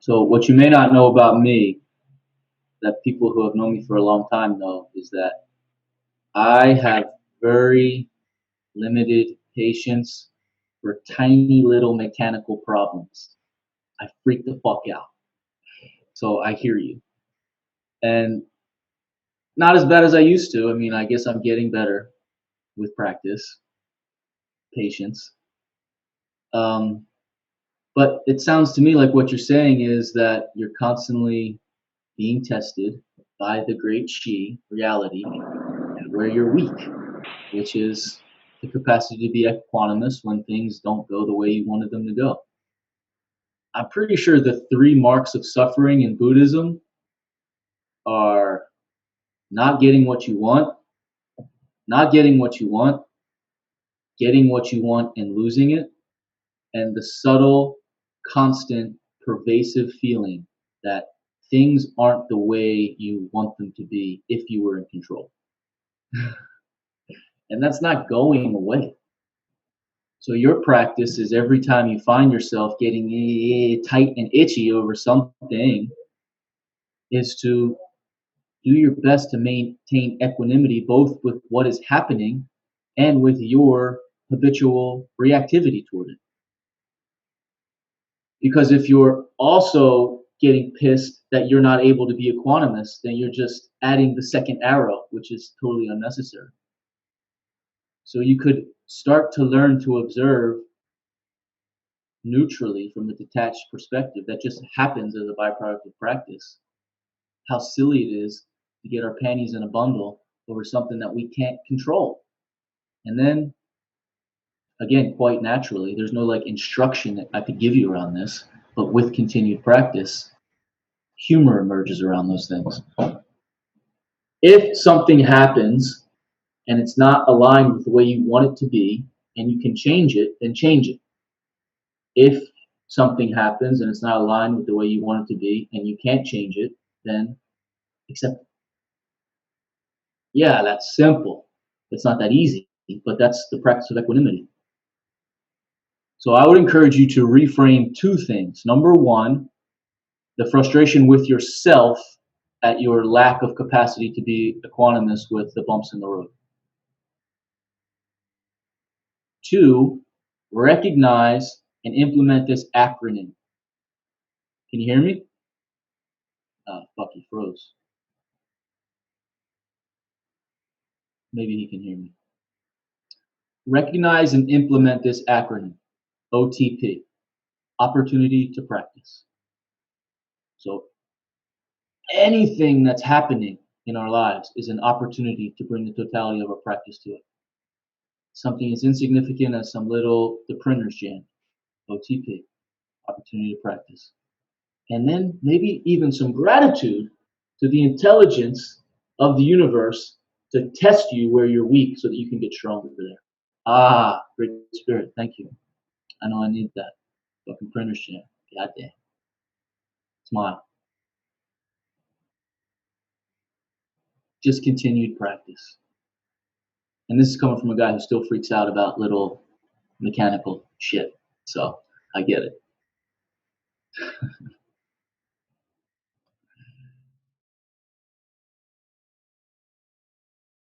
So what you may not know about me, that people who have known me for a long time know, is that I have very limited patience for tiny little mechanical problems. I freak the fuck out. So I hear you. And not as bad as I used to. I mean, I guess I'm getting better with practice, patience. Um, but it sounds to me like what you're saying is that you're constantly being tested by the great she, reality, and where you're weak, which is the capacity to be equanimous when things don't go the way you wanted them to go. I'm pretty sure the three marks of suffering in Buddhism are not getting what you want, not getting what you want, getting what you want and losing it, and the subtle, constant, pervasive feeling that things aren't the way you want them to be if you were in control. And that's not going away. So your practice is every time you find yourself getting tight and itchy over something, is to do your best to maintain equanimity both with what is happening and with your habitual reactivity toward it. Because if you're also getting pissed that you're not able to be equanimous, then you're just adding the second arrow, which is totally unnecessary. So you could start to learn to observe neutrally from a detached perspective that just happens as a byproduct of practice. How silly it is to get our panties in a bundle over something that we can't control. And then, again, quite naturally, there's no like instruction that I could give you around this, but with continued practice, humor emerges around those things. If something happens and it's not aligned with the way you want it to be, and you can change it, then change it. If something happens and it's not aligned with the way you want it to be, and you can't change it, then accept it. Yeah, that's simple. It's not that easy, but that's the practice of equanimity. So I would encourage you to reframe two things. Number one, the frustration with yourself at your lack of capacity to be equanimous with the bumps in the road. Two, recognize and implement this acronym. Can you hear me? Fuck, he froze. Maybe he can hear me. Recognize and implement this acronym, OTP, opportunity to practice. So anything that's happening in our lives is an opportunity to bring the totality of our practice to it. Something as insignificant as some little, the printer's jam, OTP, opportunity to practice. And then maybe even some gratitude to the intelligence of the universe to test you where you're weak so that you can get stronger there. Ah, great spirit, thank you. I know I need that. Fucking printer's jam. Goddamn. Smile. Just continued practice. And this is coming from a guy who still freaks out about little mechanical shit. So I get it.